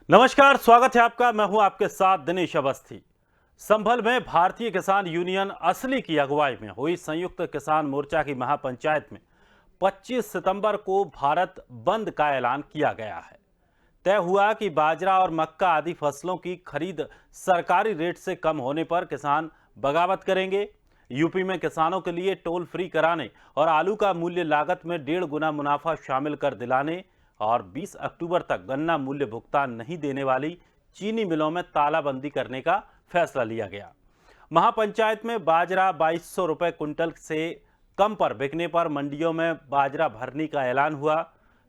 नमस्कार, स्वागत है आपका। मैं हूं आपके साथ दिनेश अवस्थी। संभल में भारतीय किसान यूनियन असली की अगुवाई में हुई संयुक्त किसान मोर्चा की महापंचायत में 25 सितंबर को भारत बंद का ऐलान किया गया है। तय हुआ कि बाजरा और मक्का आदि फसलों की खरीद सरकारी रेट से कम होने पर किसान बगावत करेंगे। यूपी में किसानों के लिए टोल फ्री कराने और आलू का मूल्य लागत में 1.5 गुना मुनाफा शामिल कर दिलाने और 20 अक्टूबर तक गन्ना मूल्य भुगतान नहीं देने वाली चीनी मिलों में तालाबंदी करने का फैसला लिया गया। महापंचायत में बाजरा 2200 रुपये क्विंटल से कम पर बिकने पर मंडियों में बाजरा भरने का ऐलान हुआ।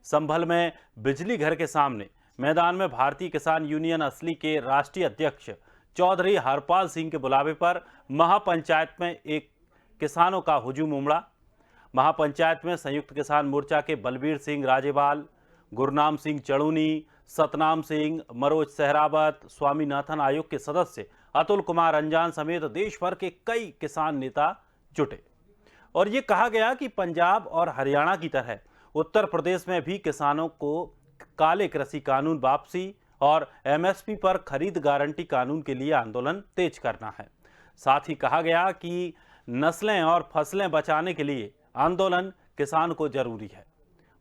संभल में बिजली घर के सामने मैदान में भारतीय किसान यूनियन असली के राष्ट्रीय अध्यक्ष चौधरी हरपाल सिंह के बुलावे पर महापंचायत में एक किसानों का हुजूम उमड़ा। महापंचायत में संयुक्त किसान मोर्चा के बलबीर सिंह राजेवाल, गुरनाम सिंह चड़ूनी, सतनाम सिंह, मनोज सहरावत, स्वामीनाथन आयोग के सदस्य अतुल कुमार अंजान समेत देश भर के कई किसान नेता जुटे और ये कहा गया कि पंजाब और हरियाणा की तरह उत्तर प्रदेश में भी किसानों को काले कृषि कानून वापसी और एमएसपी पर खरीद गारंटी कानून के लिए आंदोलन तेज करना है। साथ ही कहा गया कि नस्लें और फसलें बचाने के लिए आंदोलन किसान को जरूरी है।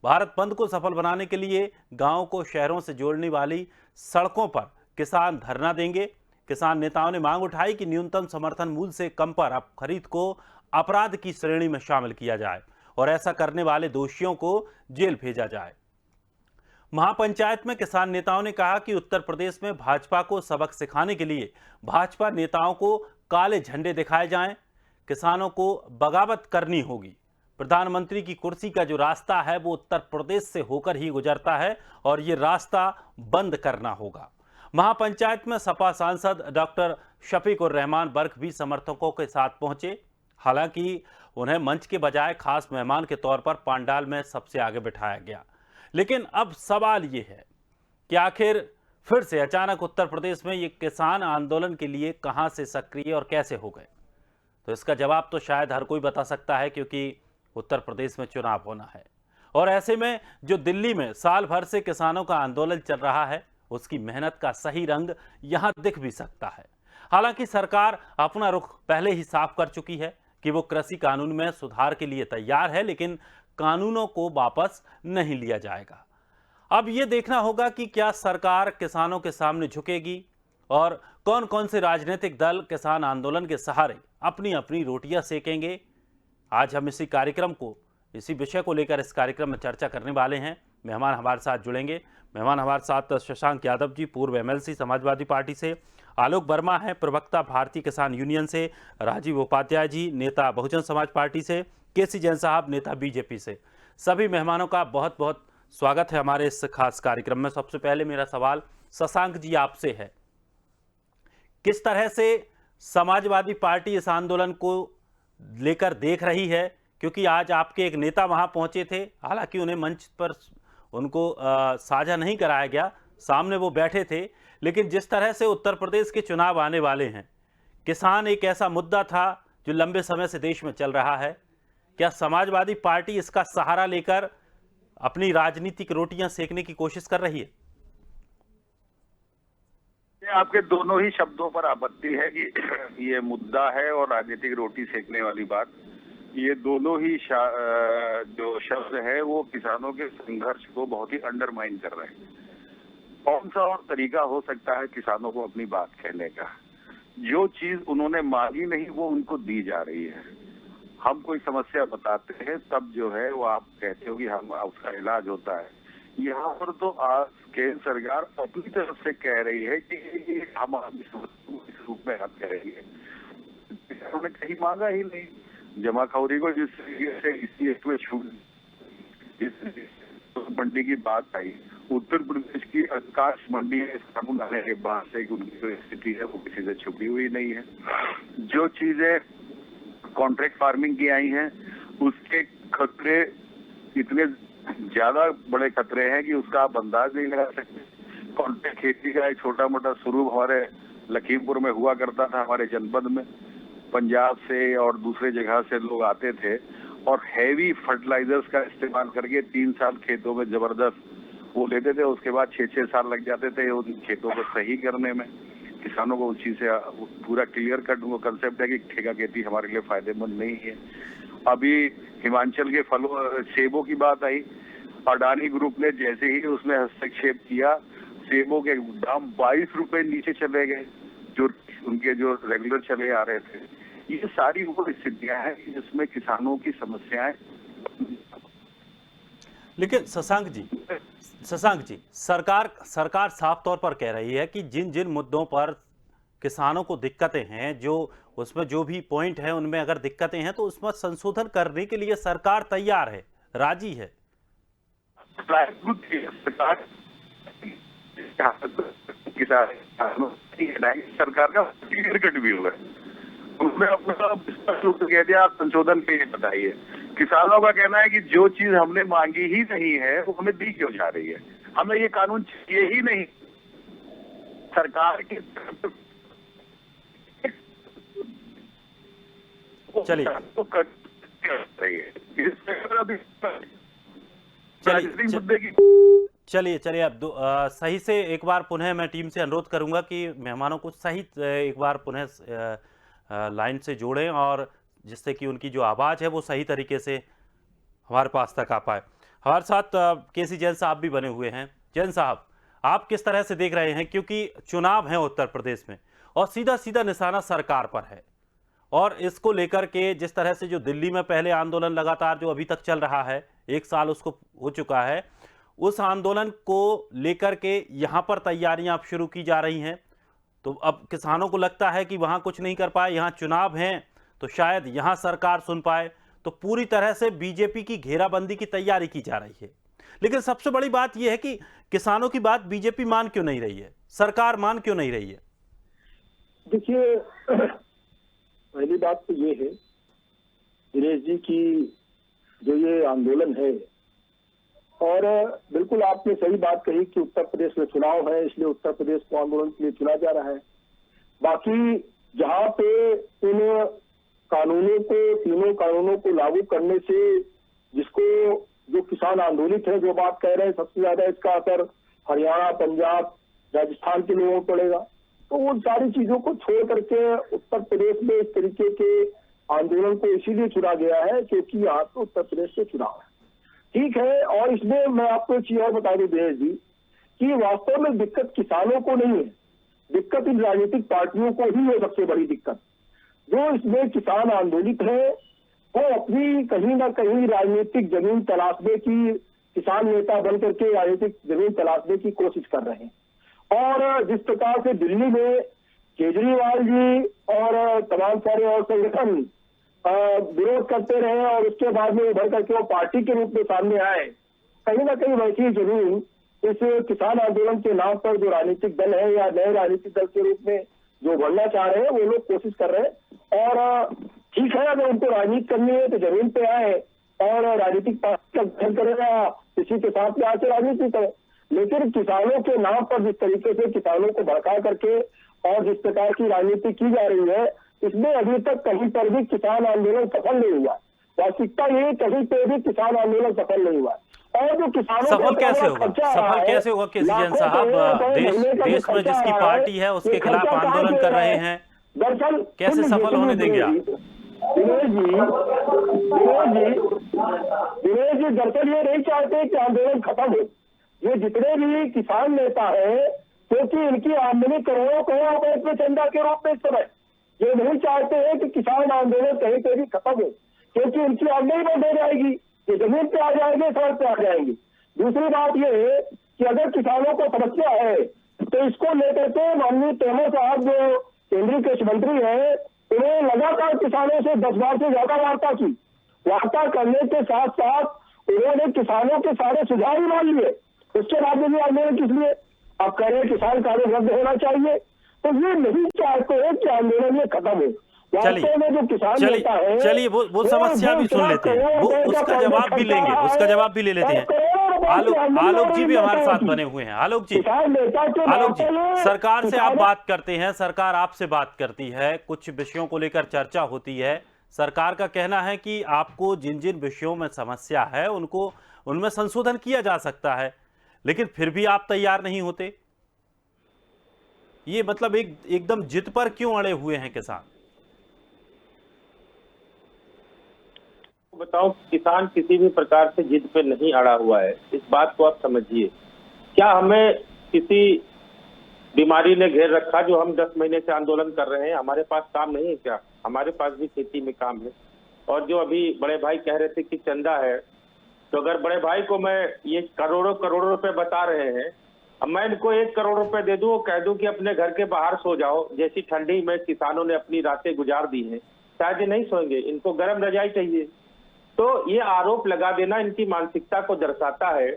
भारत बंद को सफल बनाने के लिए गांवों को शहरों से जोड़ने वाली सड़कों पर किसान धरना देंगे। किसान नेताओं ने मांग उठाई कि न्यूनतम समर्थन मूल्य से कम पर अब खरीद को अपराध की श्रेणी में शामिल किया जाए और ऐसा करने वाले दोषियों को जेल भेजा जाए। महापंचायत में किसान नेताओं ने कहा कि उत्तर प्रदेश में भाजपा को सबक सिखाने के लिए भाजपा नेताओं को काले झंडे दिखाए जाएं। किसानों को बगावत करनी होगी। प्रधानमंत्री की कुर्सी का जो रास्ता है वो उत्तर प्रदेश से होकर ही गुजरता है और ये रास्ता बंद करना होगा। महापंचायत में सपा सांसद डॉक्टर शफीक उर रहमान बर्क भी समर्थकों के साथ पहुंचे। हालांकि उन्हें मंच के बजाय खास मेहमान के तौर पर पांडाल में सबसे आगे बिठाया गया। लेकिन अब सवाल ये है कि आखिर फिर से अचानक उत्तर प्रदेश में ये किसान आंदोलन के लिए कहां से सक्रिय और कैसे हो गए। तो इसका जवाब तो शायद हर कोई बता सकता है, क्योंकि उत्तर प्रदेश में चुनाव होना है और ऐसे में जो दिल्ली में साल भर से किसानों का आंदोलन चल रहा है उसकी मेहनत का सही रंग यहां दिख भी सकता है। हालांकि सरकार अपना रुख पहले ही साफ कर चुकी है कि वो कृषि कानून में सुधार के लिए तैयार है, लेकिन कानूनों को वापस नहीं लिया जाएगा। अब ये देखना होगा कि क्या सरकार किसानों के सामने झुकेगी और कौन कौन से राजनीतिक दल किसान आंदोलन के सहारे अपनी अपनी रोटियां सेकेंगे। आज हम इसी विषय को लेकर इस कार्यक्रम में चर्चा करने वाले हैं। मेहमान हमारे साथ जुड़ेंगे। मेहमान हमारे साथ शशांक यादव जी, पूर्व एमएलसी समाजवादी पार्टी से, आलोक वर्मा है प्रवक्ता भारतीय किसान यूनियन से, राजीव उपाध्याय जी नेता बहुजन समाज पार्टी से, केसी जैन साहब नेता बीजेपी से। सभी मेहमानों का बहुत बहुत स्वागत है हमारे इस खास कार्यक्रम में। सबसे पहले मेरा सवाल शशांक जी आपसे है, किस तरह से समाजवादी पार्टी इस आंदोलन को लेकर देख रही है? क्योंकि आज आपके एक नेता वहां पहुंचे थे, हालांकि उन्हें मंच पर उनको साझा नहीं कराया गया, सामने वो बैठे थे, लेकिन जिस तरह से उत्तर प्रदेश के चुनाव आने वाले हैं, किसान एक ऐसा मुद्दा था जो लंबे समय से देश में चल रहा है। क्या समाजवादी पार्टी इसका सहारा लेकर अपनी राजनीतिक रोटियां सेकने की कोशिश कर रही है? आपके दोनों ही शब्दों पर आपत्ति है कि ये मुद्दा है और राजनीतिक रोटी सेकने वाली बात, ये दोनों ही जो शब्द है वो किसानों के संघर्ष को बहुत ही अंडरमाइन कर रहे हैं। कौन सा और तरीका हो सकता है किसानों को अपनी बात कहने का? जो चीज उन्होंने मांगी नहीं वो उनको दी जा रही है। हम कोई समस्या बताते हैं तब जो है वो आप कहते हो कि हम उसका इलाज होता है। यहाँ पर तो आज केंद्र सरकार अपनी तरफ से कह रही है कि हम इस रूप में हल करेंगे। उन्होंने कहीं मांगा ही नहीं। जमाखोरी को जिस तरीके से इसी एक में छूट मंडी की बात आई, उत्तर प्रदेश की अधिकांश मंडी इस कानून आने के बाद से उनकी जो स्थिति है वो किसी से छुपी हुई नहीं है। जो चीजें कॉन्ट्रैक्ट फार्मिंग की आई हैं उसके खतरे इतने ज्यादा बड़े खतरे हैं कि उसका आप अंदाज नहीं लगा सकते। कॉन्ट्रैक्ट खेती का एक छोटा मोटा शुरू हमारे लखीमपुर में हुआ करता था, हमारे जनपद में पंजाब से और दूसरे जगह से लोग आते थे और हैवी फर्टिलाइजर्स का इस्तेमाल करके 3 साल खेतों में जबरदस्त वो लेते थे, उसके बाद 6-6 साल लग जाते थे उन खेतों को सही करने में। किसानों को उस चीज से पूरा क्लियर कट वो कंसेप्ट है कि ठेका खेती हमारे लिए फायदेमंद नहीं है। अभी हिमाचल के फलों सेबों की बात आई, अडानी ग्रुप ने जैसे ही उसमें हस्तक्षेप किया, सेबों के दाम 22 रुपए नीचे चले गए, जो उनके जो रेगुलर चले आ रहे थे। ये सारी वो स्थितियां हैं जिसमें किसानों की समस्याएं। लेकिन शशांक जी, सरकार साफ तौर पर कह रही है कि जिन जिन मुद्दों पर किसानों को दिक्कतें हैं, जो उसमें जो भी पॉइंट है उनमें अगर दिक्कतें हैं तो उसमें संशोधन करने के लिए सरकार तैयार है, राजी है। सरकार का क्लियर कट भी हुआ है, उसमें अपना स्पष्ट रूप से कह दिया आप संशोधन पे ही बताइए। किसानों का कहना है कि जो चीज हमने मांगी ही नहीं है वो हमें दी क्यों जा रही है, हमें ये कानून चाहिए ही नहीं। सरकार की चलिए तो कर रही है मुद्दे की। चलिए अब सही से एक बार पुनः मैं टीम से अनुरोध करूंगा कि मेहमानों को सही एक बार पुनः लाइन से जोड़ें और जिससे कि उनकी जो आवाज़ है वो सही तरीके से हमारे पास तक आ पाए। हमारे साथ केसी जैन साहब भी बने हुए हैं। जैन साहब, आप किस तरह से देख रहे हैं, क्योंकि चुनाव हैं उत्तर प्रदेश में और सीधा सीधा निशाना सरकार पर है, और इसको लेकर के जिस तरह से जो दिल्ली में पहले आंदोलन लगातार जो अभी तक चल रहा है, 1 साल उसको हो चुका है, उस आंदोलन को लेकर के यहाँ पर तैयारियां अब शुरू की जा रही हैं। तो अब किसानों को लगता है कि वहाँ कुछ नहीं कर पाए, यहाँ चुनाव हैं तो शायद यहाँ सरकार सुन पाए, तो पूरी तरह से बीजेपी की घेराबंदी की तैयारी की जा रही है। लेकिन सबसे बड़ी बात यह है कि किसानों की बात बीजेपी मान क्यों नहीं रही है, सरकार मान क्यों नहीं रही है? देखिए, पहली बात तो ये है दिनेश जी की जो ये आंदोलन है, और बिल्कुल आपने सही बात कही कि उत्तर प्रदेश में चुनाव है, इसलिए उत्तर प्रदेश को आंदोलन के लिए चुना जा रहा है। बाकी जहां पे इन कानूनों को, तीनों कानूनों को लागू करने से जिसको जो किसान आंदोलित है जो बात कह रहे हैं, सबसे ज्यादा इसका असर हरियाणा, पंजाब, राजस्थान के लोगों को पड़ेगा। तो उन सारी चीजों को छोड़ करके उत्तर प्रदेश में इस तरीके के आंदोलन को इसीलिए चुना गया है क्योंकि यहाँ पे उत्तर प्रदेश से चुनाव है। ठीक है, और इसमें मैं आपको एक चीज और बता दूं दिनेश जी कि वास्तव में दिक्कत किसानों को नहीं है, दिक्कत इन राजनीतिक पार्टियों को ही है। सबसे बड़ी दिक्कत जो इसमें किसान आंदोलित है वो अपनी कहीं ना कहीं राजनीतिक जमीन तलाशने की, किसान नेता बन करके राजनीतिक जमीन तलाशने की कोशिश कर रहे हैं। और जिस प्रकार से दिल्ली में केजरीवाल जी और तमाम सारे और संगठन विरोध करते रहे और उसके बाद में उभर करके वो पार्टी के रूप में सामने आए, कहीं ना कहीं वैसी जमीन इस किसान आंदोलन के नाम पर जो राजनीतिक दल है या नए राजनीतिक दल के रूप में जो बढ़ना चाह रहे हैं वो लोग कोशिश कर रहे हैं। और ठीक है, अगर उनको राजनीति करनी है तो जमीन पे आए और राजनीतिक पार्टी का गठन करेगा, किसी के साथ में आके राजनीति करें। लेकिन किसानों के नाम पर जिस तरीके से किसानों को भड़का करके और जिस प्रकार की राजनीति की जा रही है, इसमें अभी तक कहीं पर भी किसान आंदोलन सफल नहीं हुआ। वास्तविकता ये कहीं पे भी किसान आंदोलन सफल नहीं हुआ। और जो किसानों सफल कैसे होगा, सफल कैसे होगा केसी जैन साहब? देश में जिसकी पार्टी है उसके खिलाफ आंदोलन कर रहे हैं, दरअसल कैसे सफल होने देंगे आप? दिनेश जी दरअसल ये नहीं चाहते कि आंदोलन खत्म हो। ये जितने भी किसान नेता है, क्योंकि इनकी आमदनी करोड़ों रुपए में चंदा के रूप में इस समय, ये नहीं चाहते हैं कि किसान आंदोलन कहीं पे भी खत्म हो, क्योंकि इनकी आमदनी बंद हो जाएगी, ये जमीन पे आ जाएंगे, सड़क पे आ जाएंगे। दूसरी बात ये है कि अगर किसानों को समस्या है तो इसको लेकर के माननीय तोमर साहब जो केंद्रीय कृषि मंत्री है, उन्होंने लगातार किसानों से 10 बार से ज्यादा वार्ता की। वार्ता करने के साथ साथ उन्होंने किसानों के सारे सुझाव ही मान लिए। उसके बाद में भी आंदोलन किस लिए? आप कह रहे हैं किसान कानून रद्द होना चाहिए, तो ये नहीं चाहते हैं कि आंदोलन ये खत्म हो। चलिए वो समस्या भी सुन लेते हैं, वो उसका जवाब भी लेंगे, उसका जवाब भी ले लेते हैं। आलोक जी भी हमारे साथ बने हुए हैं। आलोक जी, सरकार से आप बात करते हैं, सरकार आपसे बात करती है, कुछ विषयों को लेकर चर्चा होती है। सरकार का कहना है कि आपको जिन जिन विषयों में समस्या है उनको उनमें संशोधन किया जा सकता है, लेकिन फिर भी आप तैयार नहीं होते। ये मतलब एकदम जिद पर क्यों अड़े हुए हैं किसान? बताओ, किसान किसी भी प्रकार से जिद पे नहीं अड़ा हुआ है, इस बात को आप समझिए। क्या हमें किसी बीमारी ने घेर रखा जो हम 10 महीने से आंदोलन कर रहे हैं? हमारे पास काम नहीं है क्या? हमारे पास भी खेती में काम है। और जो अभी बड़े भाई कह रहे थे कि चंदा है, तो अगर बड़े भाई को मैं ये करोड़ों करोड़ों रुपए बता रहे हैं, अब मैं इनको 1 करोड़ रुपए दे दूं, कह दूं कि अपने घर के बाहर सो जाओ, जैसी ठंडी में किसानों ने अपनी रातें गुजार दी हैं, शायद ये नहीं सोएंगे, इनको गर्म रजाई चाहिए। तो ये आरोप लगा देना इनकी मानसिकता को दर्शाता है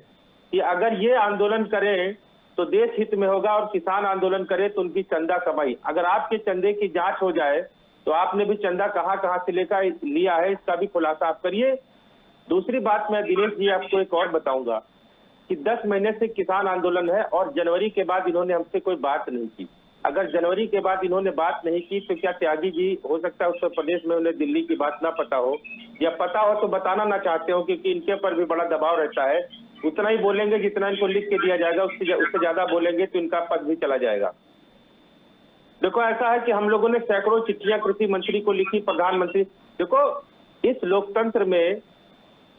कि अगर ये आंदोलन करें तो देश हित में होगा और किसान आंदोलन करे तो उनकी चंदा कमाई। अगर आपके चंदे की जांच हो जाए तो आपने भी चंदा कहां कहां से लेकर लिया है, इसका भी खुलासा आप करिए। दूसरी बात मैं दिनेश जी आपको एक और बताऊंगा कि 10 महीने से किसान आंदोलन है और जनवरी के बाद इन्होंने हमसे कोई बात नहीं की। अगर जनवरी के बाद इन्होंने बात नहीं की तो क्या त्यागी जी, हो सकता है उत्तर प्रदेश में उन्हें दिल्ली की बात ना पता हो, या पता हो तो बताना ना चाहते हो, क्योंकि इनके पर भी बड़ा दबाव रहता है। उतना ही बोलेंगे जितना इनको लिख के दिया जाएगा, उससे ज्यादा बोलेंगे तो इनका पद भी चला जाएगा। देखो, ऐसा है कि हम लोगों ने सैकड़ों चिट्ठियां कृषि मंत्री को लिखी, प्रधानमंत्री। देखो, इस लोकतंत्र में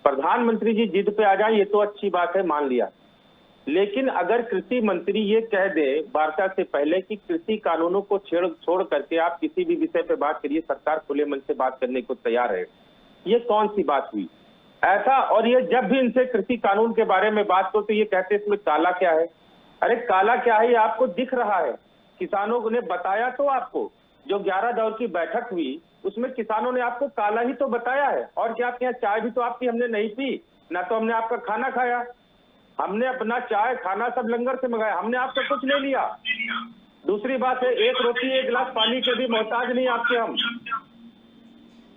प्रधानमंत्री जी जिद पे आ जाए ये तो अच्छी बात है, मान लिया, लेकिन अगर कृषि मंत्री ये कह दे वार्ता से पहले कि कृषि कानूनों को छोड़ करके आप किसी भी विषय पे बात करिए, सरकार खुले मन से बात करने को तैयार है, ये कौन सी बात हुई? ऐसा, और ये जब भी इनसे कृषि कानून के बारे में बात हो तो ये कहते हैं इसमें काला क्या है। अरे काला क्या है, ये आपको दिख रहा है। किसानों ने बताया तो आपको, जो 11 दौर की बैठक हुई उसमें किसानों ने आपको काला ही तो बताया है। और क्या आपके यहाँ चाय भी तो आपकी हमने नहीं पी, ना तो हमने आपका खाना खाया। हमने अपना चाय खाना सब लंगर से मंगाया, हमने आपसे कुछ नहीं लिया। दूसरी बात है, 1 रोटी 1 गिलास पानी के भी मोहताज नहीं आपके हम।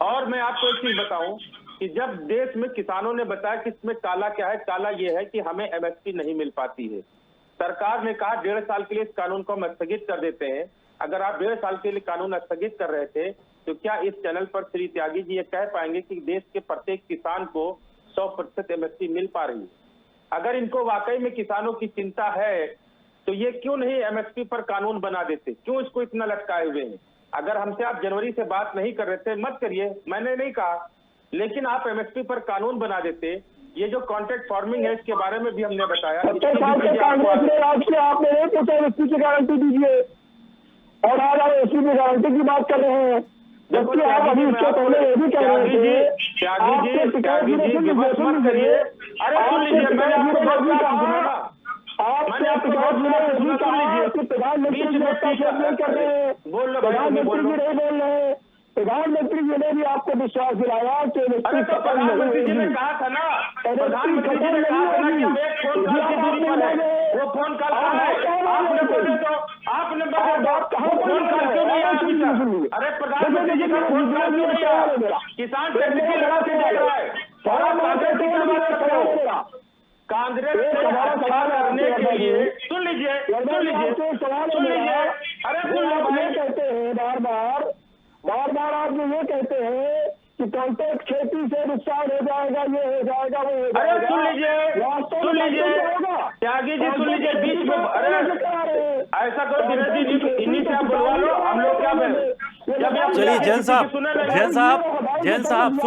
और मैं आपको एक चीज बताऊं कि जब देश में किसानों ने बताया कि इसमें काला क्या है, काला ये है कि हमें एमएसपी नहीं मिल पाती है। सरकार ने कहा 1.5 साल के लिए इस कानून को हम स्थगित कर देते हैं। अगर आप 1.5 साल के लिए कानून स्थगित कर रहे थे तो क्या इस चैनल पर श्री त्यागी जी ये कह पाएंगे कि देश के प्रत्येक किसान को 100% एमएसपी मिल पा रही है? अगर इनको वाकई में किसानों की चिंता है तो ये क्यों नहीं एमएसपी पर कानून बना देते? क्यों इसको इतना लटकाए हुए हैं? अगर हमसे आप जनवरी से बात नहीं कर रहे थे, मत करिए, मैंने नहीं कहा, लेकिन आप एमएसपी पर कानून बना देते। ये जो कॉन्ट्रैक्ट फार्मिंग है इसके बारे में भी हमने बताया। 70 साल के कांग्रेस ने राज किया, आपने नहीं पूछा एमएसपी की गारंटी दीजिए, और आज आप एमएसपी की गारंटी की बात कर रहे हैं, जबकि आप अभी इसके पहले ये भी कह रहे थे। त्यागी जी विमर्श मत करिए। अरे सुन लीजिए, मैंने आपको बहुत बात सुना, मैंने आपको बहुत बात सुना, सुन लीजिए। प्रधानमंत्री जी नहीं कर रहे हैं, प्रधानमंत्री जी नहीं बोल रहे हैं। प्रधानमंत्री जी ने भी आपको विश्वास दिलाया कि प्रधानमंत्री जी ने कहा था ना, प्रधानमंत्री जी ने कहा था ना कि हम एक फोन कॉल की दूरी पर है, वो फोन कॉल कहाँ है? आपने बोले तो आपने फोन कॉल क्यों नहीं आया? अरे प्रधानमंत्री जी का फोन कॉल क्यों नहीं आया? किसान टेक्निकल लड़ा के देख रहा है, कांग्रेस की क्या बात कर रहे हो? कांग्रेस को अच्छा करने के लिए सुन लीजिए, सुन लीजिए, सुन लीजिए। अरे ये कहते हैं बार बार आप ये कहते हैं कि कॉन्ट्रैक्ट खेती से नुकसान हो जाएगा, ये हो जाएगा, वो हो जाएगा। अरे सुन लीजिए त्यागी जी, सुन लीजिए बीच में। अरे ऐसा करो दिनेश जी, इन्हीं से आप बुलवा लो, हम लोग क्या चलिए जैन साहब सुन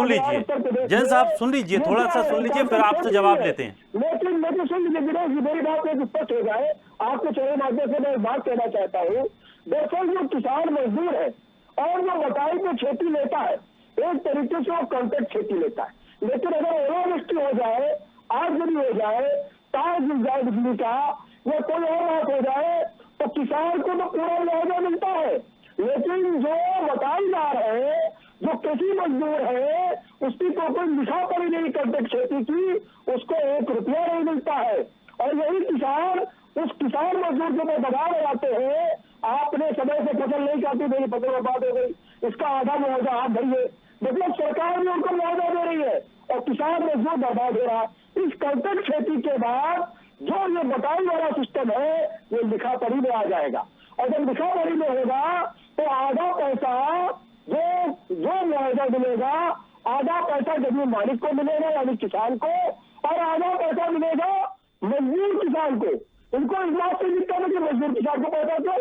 लीजिए, जैन साहब सुन लीजिए, थोड़ा सा सुन लीजिए, फिर आपसे जवाब लेते हैं। लेकिन सुन लीजिए दिनेश जी, मेरी बात में स्पष्ट हो जाए, आपको चले माध्यम से मैं बात कहना चाहता हूँ। दरअसल जो किसान मजदूर है और जो बटाई पे खेती लेता है, एक तरीके से वो कॉन्ट्रैक्ट खेती लेता है, लेकिन अगर ओलावृष्टि हो जाए, आगजनी हो जाए, तार गिर जाए बिजली का, या कोई और बात हो जाए तो किसान को तो पूरा मुआवजा मिलता है, लेकिन जो बटाईदार है, जो कृषि मजदूर है, उसकी तो कोई लिखा पड़ी नहीं कॉन्ट्रैक्ट खेती की, उसको 1 रुपया नहीं मिलता है। और यही किसान उस किसान मजदूर के ऊपर दबाव लगाते हैं, आपने समय से फसल नहीं काटी, मेरी फसल बर्बाद हो गई, इसका आधा मुआवजा आप भरिए। मतलब सरकार भी उनको मुआवजा दे रही है और किसान मजदूर बर्बाद हो रहा है। इस कॉन्ट्रैक्ट खेती के बाद जो ये बटाई वाला सिस्टम है, ये लिखा पढ़ी में आ जाएगा, और जब लिखा पढ़ी में होगा तो आधा पैसा जो मुआवजा मिलेगा, आधा पैसा जमीन मालिक को मिलेगा यानी किसान को, और आधा पैसा मिलेगा मजदूर किसान को, उनको इस बात से दिक्कत है कि मजदूर किसान को पैसा दो,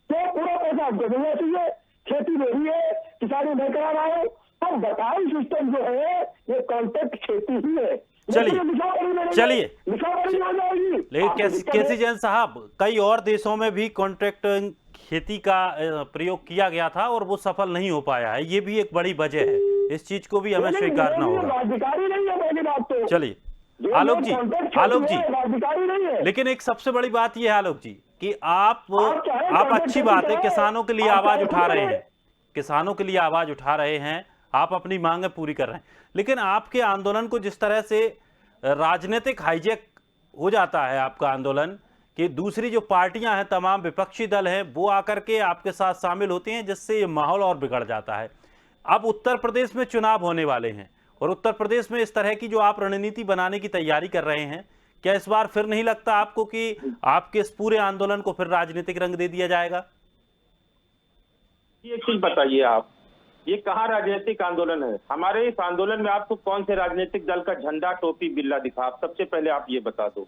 तो पूरा पैसा आपको देना चाहिए। खेती हो रही है, किसानी नहीं करा रहा है, तो बटाई सिस्टम जो है ये कॉन्ट्रैक्ट खेती ही है। चलिए लिखावरी हो जाएगी। लेकिन केसी जैन साहब, कई और देशों में भी कॉन्ट्रैक्ट खेती का प्रयोग किया गया था और वो सफल नहीं हो पाया है, ये भी एक बड़ी वजह है, इस चीज को भी हमें स्वीकारना होगा। अधिकारी नहीं है पहली बात तो। चलिए आलोक जी, अधिकारी नहीं है। लेकिन एक सबसे बड़ी बात यह है आलोक जी कि आप अच्छी बात है, किसानों के लिए आवाज उठा रहे हैं, किसानों के लिए आवाज उठा रहे हैं, आप अपनी मांगें पूरी कर रहे हैं, लेकिन आपके आंदोलन को जिस तरह से राजनीतिक हाईजैक हो जाता है आपका आंदोलन, कि दूसरी जो पार्टियां हैं, तमाम विपक्षी दल हैं, वो आकर के आपके साथ शामिल होते हैं, जिससे ये माहौल और बिगड़ जाता है। अब उत्तर प्रदेश में चुनाव होने वाले हैं और उत्तर प्रदेश में इस तरह की जो आप रणनीति बनाने की तैयारी कर रहे हैं, क्या इस बार फिर नहीं लगता आपको कि आपके इस पूरे आंदोलन को फिर राजनीतिक रंग दे दिया जाएगा? एक चीज बताइए आप, ये कहाँ राजनीतिक आंदोलन है? हमारे इस आंदोलन में आपको कौन से राजनीतिक दल का झंडा, टोपी, बिल्ला दिखा? आप सबसे पहले आप ये बता दो।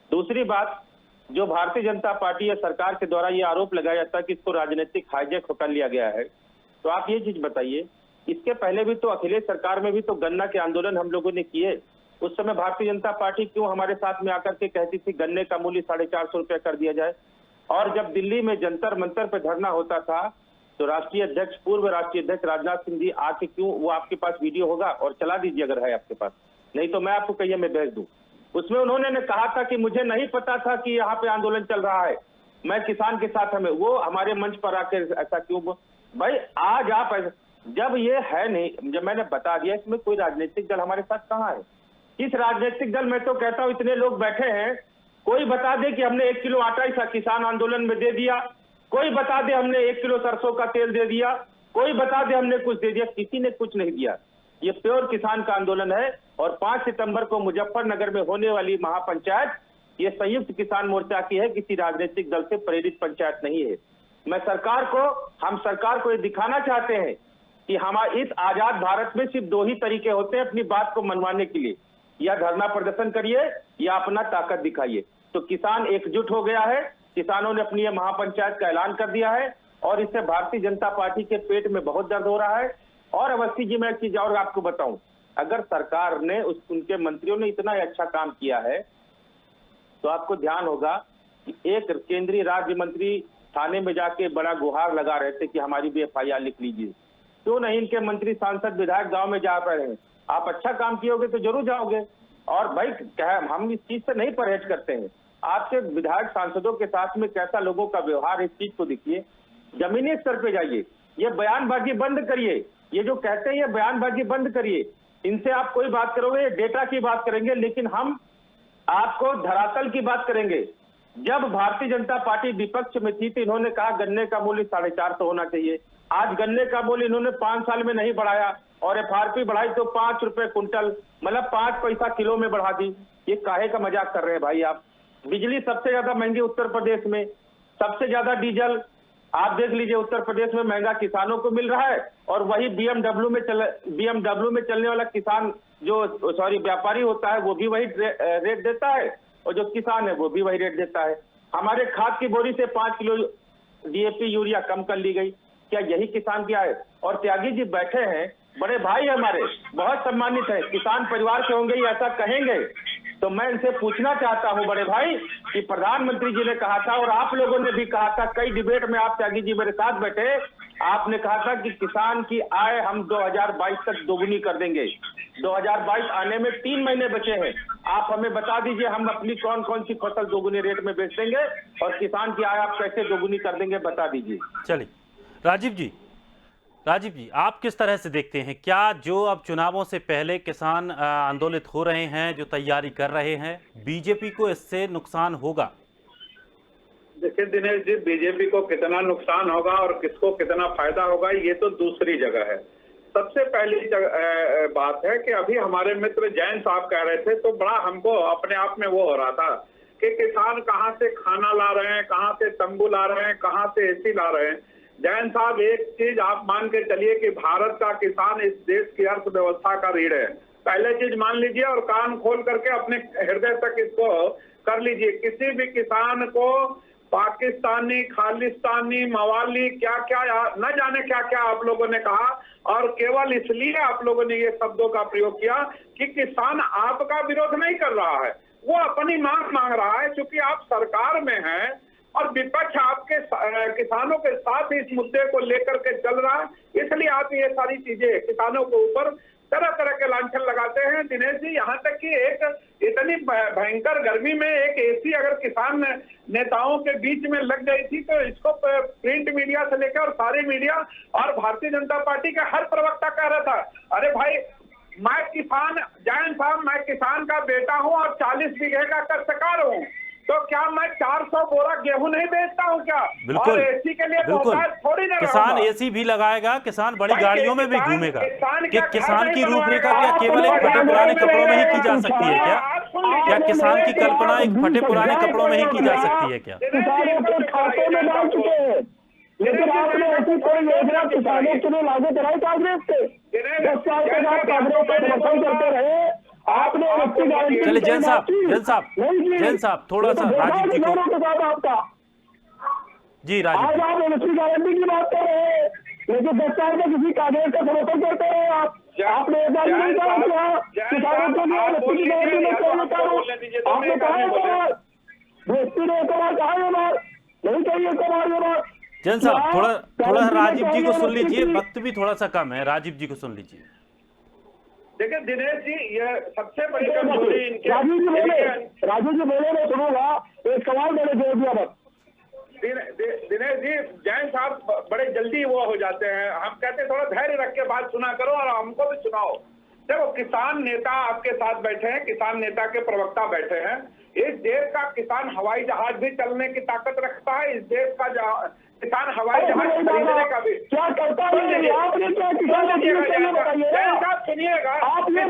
दूसरी बात, जो भारतीय जनता पार्टी या सरकार के द्वारा ये आरोप लगाया जाता है कि इसको राजनीतिक हाईजैक कर लिया गया है, तो आप ये चीज बताइए, इसके पहले भी तो अखिलेश सरकार में भी तो गन्ना के आंदोलन हम लोगों ने किए। उस समय भारतीय जनता पार्टी क्यों हमारे साथ में आकर के कहती थी गन्ने का मूल्य 450 रुपये कर दिया जाए? और जब दिल्ली में जंतर मंतर पे धरना होता था तो राष्ट्रीय अध्यक्ष, पूर्व राष्ट्रीय अध्यक्ष राजनाथ सिंह जी आके क्यों, वो आपके पास वीडियो होगा और चला दीजिए अगर है आपके पास, नहीं तो मैं आपको कहिए मैं भेज दूं। उसमें उन्होंने कहा था कि मुझे नहीं पता था कि यहाँ पे आंदोलन चल रहा है, मैं किसान के साथ हमें, वो हमारे मंच पर आकर ऐसा क्यों? भाई आज आप, जब ये है नहीं, जब मैंने बता दिया इसमें कोई राजनीतिक दल हमारे साथ कहाँ है? किस राजनीतिक दल, मैं तो कहता हूँ इतने लोग बैठे हैं, कोई बता दे कि हमने 1 किलो आटा इस किसान आंदोलन में दे दिया, कोई बता दे हमने 1 किलो सरसों का तेल दे दिया, कोई बता दे हमने कुछ दे दिया। किसी ने कुछ नहीं दिया। ये प्योर किसान का आंदोलन है और 5 सितंबर को मुजफ्फरनगर में होने वाली महापंचायत ये संयुक्त किसान मोर्चा की है, किसी राजनीतिक दल से प्रेरित पंचायत नहीं है। हम सरकार को ये दिखाना चाहते हैं कि हमारे इस आजाद भारत में सिर्फ 2 ही तरीके होते हैं अपनी बात को मनवाने के लिए, या धरना प्रदर्शन करिए या अपना ताकत दिखाइए। तो किसान एकजुट हो गया है, किसानों ने अपनी महापंचायत का ऐलान कर दिया है और इससे भारतीय जनता पार्टी के पेट में बहुत दर्द हो रहा है। और अवस्थी जी, मैं एक चीज और आपको बताऊं, अगर सरकार ने उनके मंत्रियों ने इतना अच्छा काम किया है तो आपको ध्यान होगा कि एक केंद्रीय राज्य मंत्री थाने में जाके बड़ा गुहार लगा रहे थे कि हमारी भी FIR लिख लीजिए। क्यों नहीं इनके मंत्री, सांसद, विधायक गांव में जा रहे हैं? आप अच्छा काम किए होगे तो जरूर जाओगे। और भाई हम इस चीज से नहीं परहेज करते हैं। आपके विधायक सांसदों के साथ में कैसा लोगों का व्यवहार, इस चीज को देखिए, जमीनी स्तर पे जाइए, ये बयानबाजी बंद करिए, ये जो कहते हैं ये बयानबाजी बंद करिए। इनसे आप कोई बात करोगे, ये डेटा की बात करेंगे, लेकिन हम आपको धरातल की बात करेंगे। जब भारतीय जनता पार्टी विपक्ष में थी तो इन्होंने कहा गन्ने का मूल्य 450 होना चाहिए। आज गन्ने का मूल्य इन्होंने 5 साल में नहीं बढ़ाया और FRP बढ़ाई तो 5 रुपए कुंटल, मतलब 5 पैसा किलो में बढ़ा दी। ये काहे का मजाक कर रहे हैं भाई आप? बिजली सबसे ज्यादा महंगी उत्तर प्रदेश में, सबसे ज्यादा डीजल आप देख लीजिए उत्तर प्रदेश में महंगा किसानों को मिल रहा है, और वही BMW में चलने वाला किसान जो व्यापारी होता है वो भी वही रेट देता है और जो किसान है वो भी वही रेट देता है। हमारे खाद की बोरी से 5 किलो DAP यूरिया कम कर ली गई। क्या यही किसान क्या है? और त्यागी जी बैठे हैं, बड़े भाई हमारे, बहुत सम्मानित है, किसान परिवार से होंगे, ये ऐसा कहेंगे। तो मैं इनसे पूछना चाहता हूं बड़े भाई कि प्रधानमंत्री जी ने कहा था और आप लोगों ने भी कहा था, कई डिबेट में आप त्यागी जी मेरे साथ बैठे, आपने कहा था कि किसान की आय हम 2022 तक दोगुनी कर देंगे। 2022 आने में 3 महीने बचे हैं। आप हमें बता दीजिए हम अपनी कौन कौन सी फसल दोगुनी रेट में बेच देंगे और किसान की आय आप कैसे दोगुनी कर देंगे, बता दीजिए। चलिए राजीव जी, आप किस तरह से देखते हैं, क्या जो अब चुनावों से पहले किसान आंदोलित हो रहे हैं, जो तैयारी कर रहे हैं, बीजेपी को इससे नुकसान होगा? देखिए दिनेश जी, बीजेपी को कितना नुकसान होगा और किसको कितना फायदा होगा ये तो दूसरी जगह है। सबसे पहली बात है कि अभी हमारे मित्र जैन साहब कह रहे थे तो बड़ा हमको अपने आप में वो हो रहा था कि किसान कहाँ से खाना ला रहे हैं, कहाँ से तंबू ला रहे हैं, कहाँ से AC ला रहे हैं। जैन साहब, एक चीज आप मान के चलिए कि भारत का किसान इस देश की अर्थव्यवस्था का रीढ़ है। पहले चीज मान लीजिए और कान खोल करके अपने हृदय तक इसको कर लीजिए। किसी भी किसान को पाकिस्तानी, खालिस्तानी, मवाली, क्या क्या न जाने क्या क्या आप लोगों ने कहा, और केवल इसलिए आप लोगों ने ये शब्दों का प्रयोग किया कि किसान आपका विरोध नहीं कर रहा है, वो अपनी मांग मांग रहा है। क्योंकि आप सरकार में हैं और विपक्ष आपके किसानों के साथ इस मुद्दे को लेकर के चल रहा है, इसलिए आप ये सारी चीजें किसानों के ऊपर तरह तरह के लांछन लगाते हैं। दिनेश जी, यहाँ तक कि एक इतनी भयंकर गर्मी में एक एसी अगर किसान नेताओं के बीच में लग गई थी तो इसको प्रिंट मीडिया से लेकर और सारे मीडिया और भारतीय जनता पार्टी का हर प्रवक्ता कह रहा था, अरे भाई मैं किसान, जैन साहब मैं किसान का बेटा हूं और 40 बीघे का काश्तकार हूं, तो क्या मैं 400 बोरा गेहूं नहीं बेचता हूं क्या? बिल्कुल, और एसी के लिए बिल्कुल। थोड़ी ना किसान रहूंगा। एसी भी लगाएगा, किसान बड़ी भाई, गाड़ियों में भी किसान- घूमेगा। किसान कि क्या किसान घर की नहीं रूपरेखा बनवाएगा? क्या केवल एक आप फटे लोग पुराने घर कपड़ों में ही में की जा रहेगा। सकती है क्या? आप सुन लीजिए। क्या किसान की कल्पना एक फटे पुराने कपड़ों में ही की जा सकती है क्या? किसानों के खाते में डाल चुके हैं, लेकिन आपने ऐसी कोई योजना किसानों के लिए लागू कराई कांग्रेस के? 10 साल के बाद कांग्रेस का समर्थन करते रहे, आपने उसकी गारंटी चलिए जैन साहब थोड़ा सा राजीव जी को, के साथ आपका जी राजीव आज जी। आप एमएसपी गारंटी की बात कर रहे हैं, लेकिन 10 साल में किसी कांग्रेस का समर्थन करते रहे आप। आपने एक बार नहीं कहा कि हाँ किसानों के लिए एमएसपी की गारंटी नहीं चाहिए करो, आपने कहा एक बार व्यक्ति ने एक बार कहा ये बात नहीं चाहिए एक बार ये बात। जैन साहब थोड़ा राजीव जी को सुन लीजिए, वक्त भी थोड़ा सा कम है, राजीव जी को सुन लीजिए। देखिए दिनेश जी, ये सबसे बड़ी कमजोरी इनके राजीव जी बोले मैं सुनूंगा, एक सवाल मैंने जोड़ दिया बस। दिनेश जी, जैन साहब बड़े जल्दी वो हो जाते हैं, हम कहते हैं थोड़ा धैर्य रख के बात सुना करो और हमको भी सुनाओ। देखो, किसान नेता आपके साथ बैठे हैं, किसान नेता के प्रवक्ता बैठे हैं। इस देश का किसान हवाई जहाज भी चलने की ताकत रखता है, इस देश का किसान हवाई जहाज खरीदने का भी क्या करता है आपने, क्या किसान जैन साहब सुनिएगा, आपने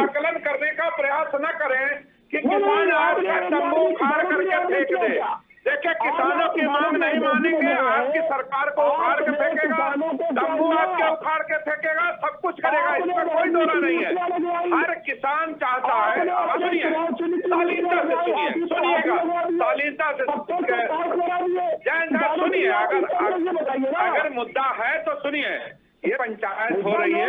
आकलन करने का प्रयास न करें कि किसान आपका तंबू उखाड़ करके फेंक दे। देखिए, किसानों की मांग नहीं मानेंगे, आपकी सरकार को उखाड़ के फेंकेगा, तंबू आपके उखाड़ के फेंकेगा, सब कुछ करेगा, इसमें कोई दोरा नहीं है। हर किसान चाहता है, शालीनता से सुनिएगा, शालीनता से जैन साहब सुनिए, अगर मुद्दा है तो सुनिए। ये पंचायत हो रही है,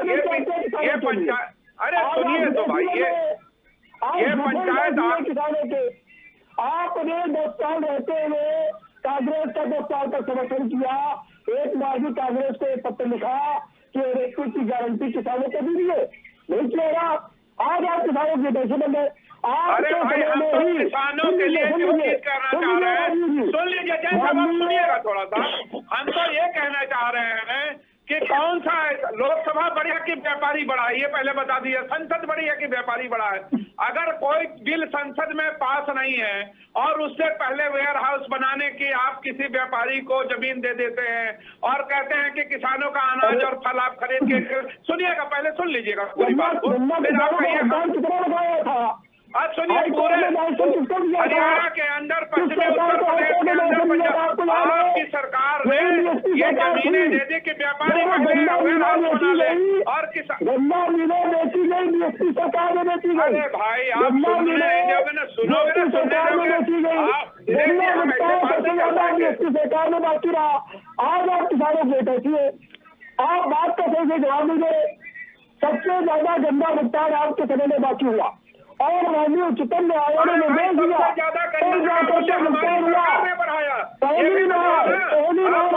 ये पंचायत, अरे सुनिए तो भाई, ये पंचायत किसानों के आपने 10 साल रहते हुए कांग्रेस का 10 साल तक समर्थन किया, एक बार भी कांग्रेस को एक पत्र लिखा कि एमएसपी की गारंटी किसानों को दीजिए, नहीं किया। आज आप किसानों की कैसे बन गए? अरे भाई, हम तो किसानों के लिए जो चीज करना चाह रहे हैं, सुन लीजिए जैन साहब, सुनिएगा थोड़ा सा। हम तो ये कहना चाह रहे हैं कि कौन सा लोकसभा बड़ी है कि व्यापारी बड़ा है, ये पहले बता दीजिए। संसद बड़ी है कि व्यापारी बड़ा है? अगर कोई बिल संसद में पास नहीं है और उससे पहले वेयर हाउस बनाने की आप किसी व्यापारी को जमीन दे देते हैं और कहते हैं कि किसानों का अनाज और फल आप खरीद के, सुनिएगा, पहले सुन लीजिएगा पूरी बात को, फिर आप कहिए। अब सुनिए, पूरे हरियाणा के अंदर, पश्चिमी उत्तर प्रदेश के अंदर, पंजाब, आपकी सरकार ने ये जमीनें दे दी कि व्यापारी बना ले और किसान। अरे भाई, आप सुन रहे हैं, जब मैंने सुनोगे ना, सुनने सरकार में बाकी रहा, आज आप किसानों को बैठिए, आप बात का सही से जवाब दीजिए। सबसे ज्यादा गंदा भुगतान आपके समय में बाकी हुआ और माननीय उच्चतम न्यायालय ने निर्देश दिया, पहली बार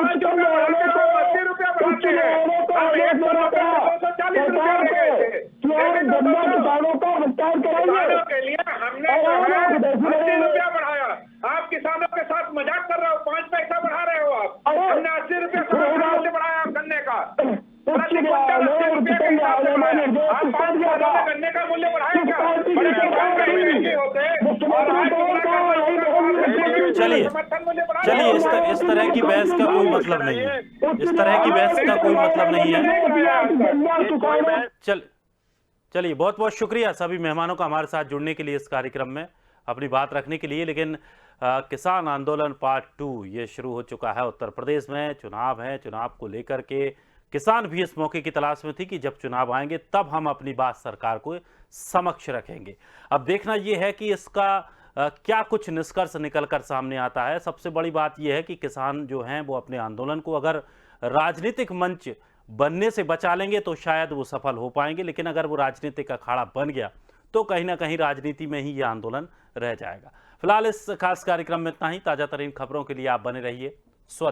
उच्चतम न्यायालय गन्ना किसानों का भुगतान कराएंगे के लिए हमने 80 रुपया बढ़ाया। आप किसानों के साथ मजाक कर रहे हो, 5 पैसा बढ़ा रहे हो आप। हमने 80 रुपया से बढ़ाया गन्ने का, गन्ने का मूल्य बढ़ाया क्या? चलिए इस तरह की बहस का कोई मतलब नहीं है, इस तरह की बहस का कोई मतलब नहीं है। चलिए बहुत बहुत शुक्रिया सभी मेहमानों का हमारे साथ जुड़ने के लिए, इस कार्यक्रम में अपनी बात रखने के लिए। लेकिन किसान आंदोलन पार्ट 2 ये शुरू हो चुका है। उत्तर प्रदेश में चुनाव है, चुनाव को लेकर के किसान भी इस मौके की तलाश में थी कि जब चुनाव आएंगे तब हम अपनी बात सरकार को समक्ष रखेंगे। अब देखना यह है कि इसका क्या कुछ निष्कर्ष निकलकर सामने आता है। सबसे बड़ी बात यह है कि किसान जो हैं वो अपने आंदोलन को अगर राजनीतिक मंच बनने से बचा लेंगे तो शायद वो सफल हो पाएंगे, लेकिन अगर वो राजनीतिक अखाड़ा बन गया तो कहीं ना कहीं राजनीति में ही ये आंदोलन रह जाएगा। फिलहाल इस खास कार्यक्रम में इतना ही। ताजा तरीन खबरों के लिए आप बने रहिए